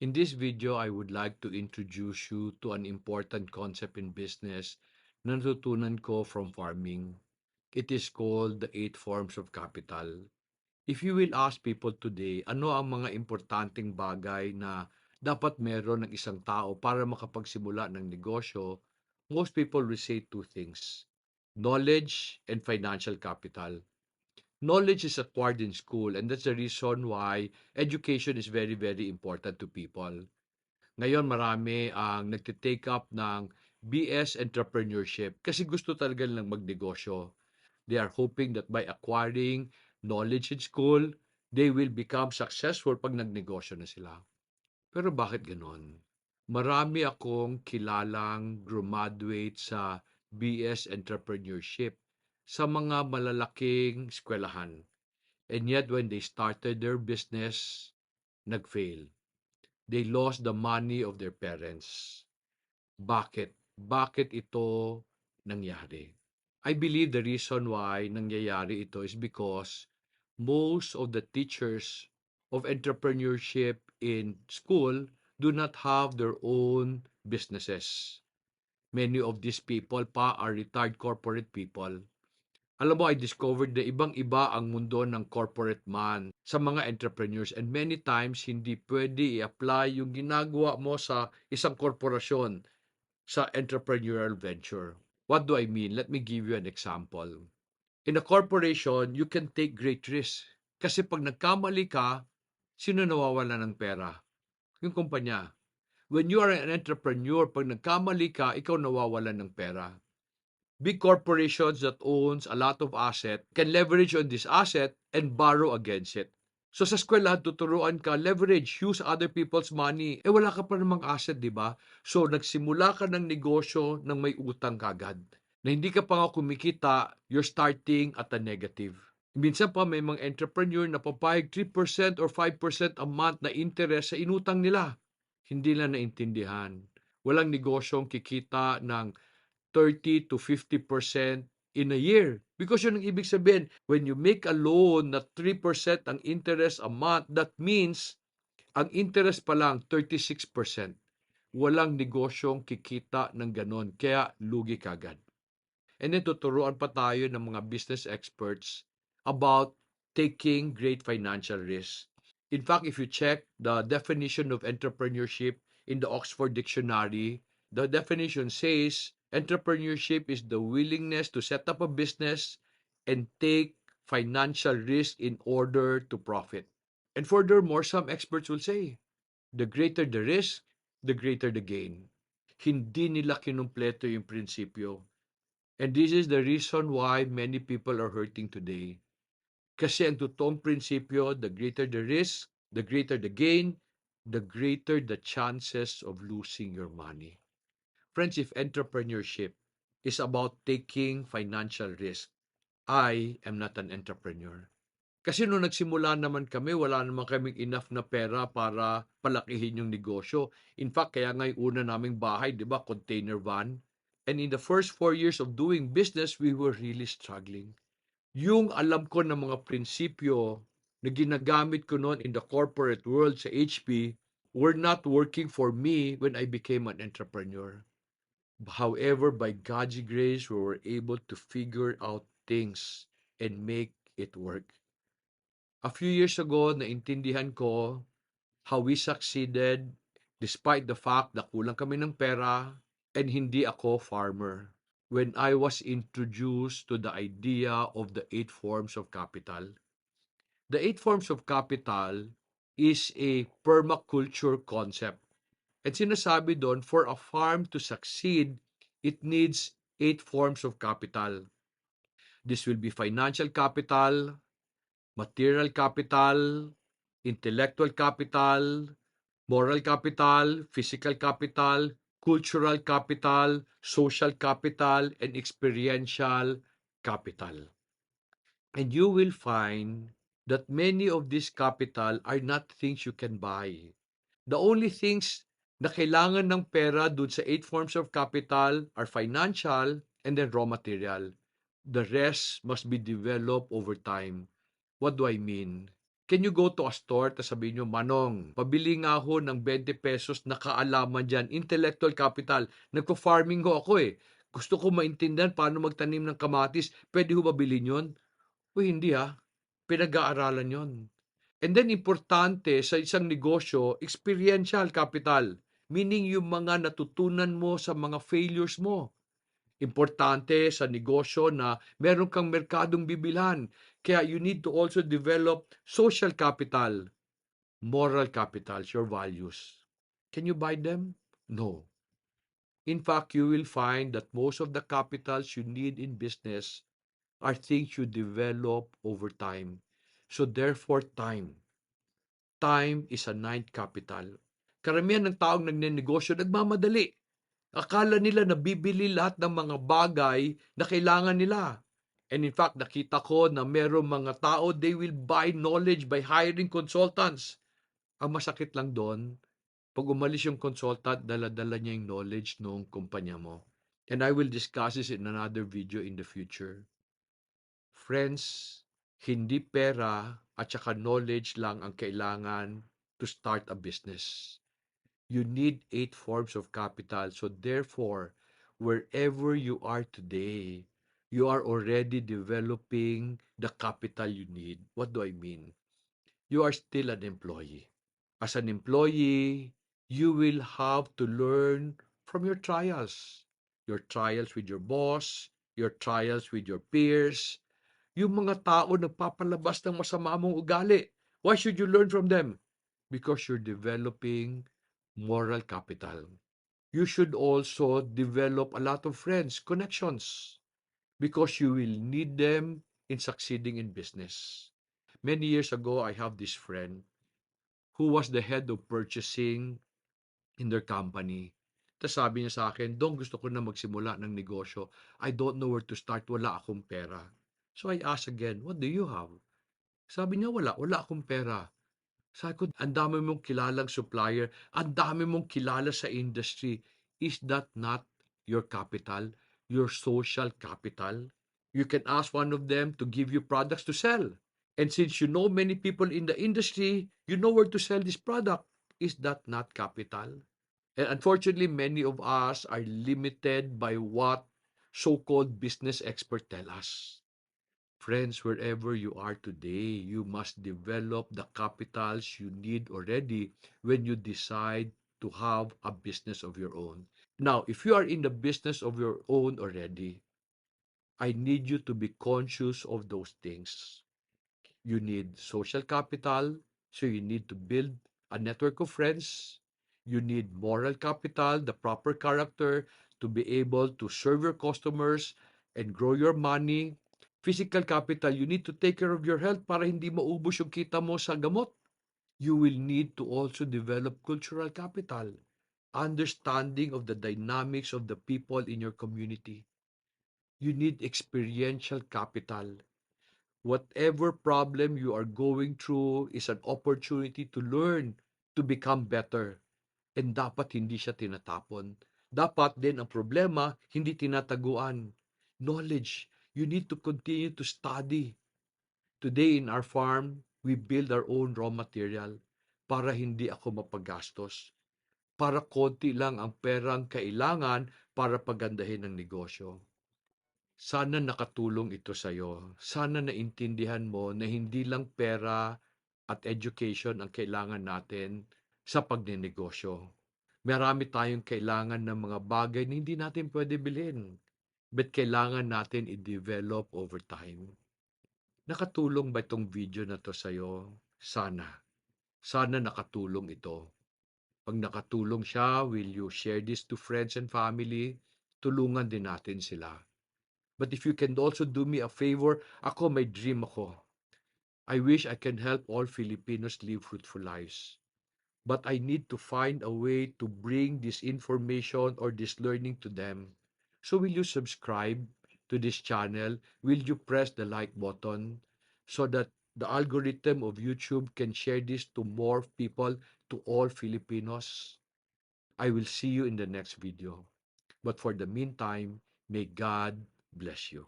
In this video, I would like to introduce you to an important concept in business na natutunan ko from farming. It is called the 8 forms of capital. If you will ask people today, ano ang mga importanteng bagay na dapat meron ng isang tao para makapagsimula ng negosyo, most people will say two things: knowledge and financial capital. Knowledge is acquired in school, and that's the reason why education is very, very important to people. Ngayon marami ang nagte-take up ng BS Entrepreneurship kasi gusto talaga nilang magnegosyo. They are hoping that by acquiring knowledge in school, they will become successful pag nagnegosyo na sila. Pero bakit ganon? Marami akong kilalang graduate sa BS Entrepreneurship sa mga malalaking eskwelahan. And yet when they started their business, nag-fail. They lost the money of their parents. Bakit? Bakit ito nangyari? I believe the reason why nangyayari ito is because most of the teachers of entrepreneurship in school do not have their own businesses. Many of these people pa are retired corporate people. Alam mo, I discovered na ibang-iba ang mundo ng corporate man sa mga entrepreneurs, and many times hindi pwede i-apply yung ginagawa mo sa isang korporasyon sa entrepreneurial venture. What do I mean? Let me give you an example. In a corporation, you can take great risks. Kasi pag nagkamali ka, sino nawawala ng pera? Yung kumpanya. When you are an entrepreneur, pag nagkamali ka, ikaw nawawala ng pera. Big corporations that owns a lot of asset can leverage on this asset and borrow against it. So sa eskwela, tuturuan ka, leverage, use other people's money. Wala ka pa namang asset, di ba? So nagsimula ka ng negosyo nang may utang kagad. Na hindi ka pa nga kumikita, you're starting at a negative. Minsan pa may mga entrepreneur na papayag 3% or 5% a month na interest sa inutang nila. Hindi lang naintindihan. Walang negosyong kikita ng 30 to 50% in a year. Because yun ang ibig sabihin, when you make a loan na 3% ang interest a month, that means ang interest pa lang 36%. Walang negosyong kikita ng ganon, kaya lugi kagad. And then tuturuan pa tayo ng mga business experts about taking great financial risk. In fact, if you check the definition of entrepreneurship in the Oxford Dictionary, the definition says entrepreneurship is the willingness to set up a business and take financial risk in order to profit. And furthermore, some experts will say, the greater the risk, the greater the gain. Hindi nila kinumpleto yung prinsipyo. And this is the reason why many people are hurting today. Kasi ang totoong prinsipyo, the greater the risk, the greater the gain, the greater the chances of losing your money. Friends, if entrepreneurship is about taking financial risk, I am not an entrepreneur. Kasi nung nagsimula naman kami, wala naman kaming enough na pera para palakihin yung negosyo. In fact, kaya nga yung una naming bahay, di ba, container van. And in the first 4 years of doing business, we were really struggling. Yung alam ko na mga prinsipyo na ginagamit ko noon in the corporate world sa HP were not working for me when I became an entrepreneur. However, by God's grace, we were able to figure out things and make it work. A few years ago, naintindihan ko how we succeeded despite the fact na kulang kami ng pera and hindi ako farmer. When I was introduced to the idea of the 8 forms of capital. The 8 forms of capital is a permaculture concept. At sinasabi doon, for a farm to succeed, it needs 8 forms of capital. This will be financial capital, material capital, intellectual capital, moral capital, physical capital, cultural capital, social capital, and experiential capital. And you will find that many of these capital are not things you can buy. The only things na kailangan ng pera dun sa 8 forms of capital are financial and then raw material. The rest must be developed over time. What do I mean? Can you go to a store tapos sabihin nyo, Manong, pabili nga ho ng 20 pesos na kaalaman dyan, intellectual capital. Nagpo-farming ho ako eh. Gusto ko maintindihan paano magtanim ng kamatis. Pwede ho ba bilhin yun? O hindi ha. Pinag-aaralan yon. And then importante sa isang negosyo, experiential capital. Meaning yung mga natutunan mo sa mga failures mo. Importante sa negosyo na meron kang merkadong bibilhan. Kaya you need to also develop social capital, moral capitals, your values. Can you buy them? No. In fact, you will find that most of the capitals you need in business are things you develop over time. So therefore, time. Time is a ninth capital. Karamihan ng taong nagnenegosyo nagmamadali. Akala nila nabibili lahat ng mga bagay na kailangan nila. And in fact, nakita ko na merong mga tao, they will buy knowledge by hiring consultants. Ang masakit lang doon, pag umalis yung consultant, dala-dala niya yung knowledge ng kumpanya mo. And I will discuss this in another video in the future. Friends, hindi pera at saka knowledge lang ang kailangan to start a business. You need 8 forms of capital. So therefore, wherever you are today, you are already developing the capital you need. What do I mean? You are still an employee. As an employee, you will have to learn from your trials. Your trials with your boss, your trials with your peers, yung mga tao nagpapalabas ng masama mong ugali. Why should you learn from them? Because you're developing moral capital. You should also develop a lot of friends, connections, because you will need them in succeeding in business. Many years ago, I have this friend who was the head of purchasing in their company. Tapos sabi niya sa akin, Dong, gusto ko na magsimula ng negosyo. I don't know where to start. Wala akong pera. So I asked again, what do you have? Sabi niya, wala akong pera. Sabi ko, ang dami mong kilalang supplier, ang dami mong kilala sa industry. Is that not your capital, your social capital? You can ask one of them to give you products to sell. And since you know many people in the industry, you know where to sell this product. Is that not capital? And unfortunately, many of us are limited by what so-called business experts tell us. Friends, wherever you are today, you must develop the capitals you need already when you decide to have a business of your own. Now, if you are in the business of your own already, I need you to be conscious of those things. You need social capital, so you need to build a network of friends. You need moral capital, the proper character to be able to serve your customers and grow your money. Physical capital, you need to take care of your health para hindi maubos yung kita mo sa gamot. You will need to also develop cultural capital, understanding of the dynamics of the people in your community. You need experiential capital. Whatever problem you are going through is an opportunity to learn, to become better. And dapat hindi siya tinatapon. Dapat din ang problema, hindi tinataguan. Knowledge. You need to continue to study. Today in our farm, we build our own raw material para hindi ako mapagastos. Para konti lang ang perang kailangan para pagandahin ang negosyo. Sana nakatulong ito sa iyo. Sana naintindihan mo na hindi lang pera at education ang kailangan natin sa pagnenegosyo. Marami tayong kailangan ng mga bagay na hindi natin pwede bilhin. But kailangan natin i-develop over time. Nakatulong ba itong video na to sa iyo? Sana. Sana nakatulong ito. Pag nakatulong siya, will you share this to friends and family? Tulungan din natin sila. But if you can also do me a favor, ako may dream ako. I wish I can help all Filipinos live fruitful lives. But I need to find a way to bring this information or this learning to them. So will you subscribe to this channel? Will you press the like button so that the algorithm of YouTube can share this to more people, to all Filipinos? I will see you in the next video. But for the meantime, may God bless you.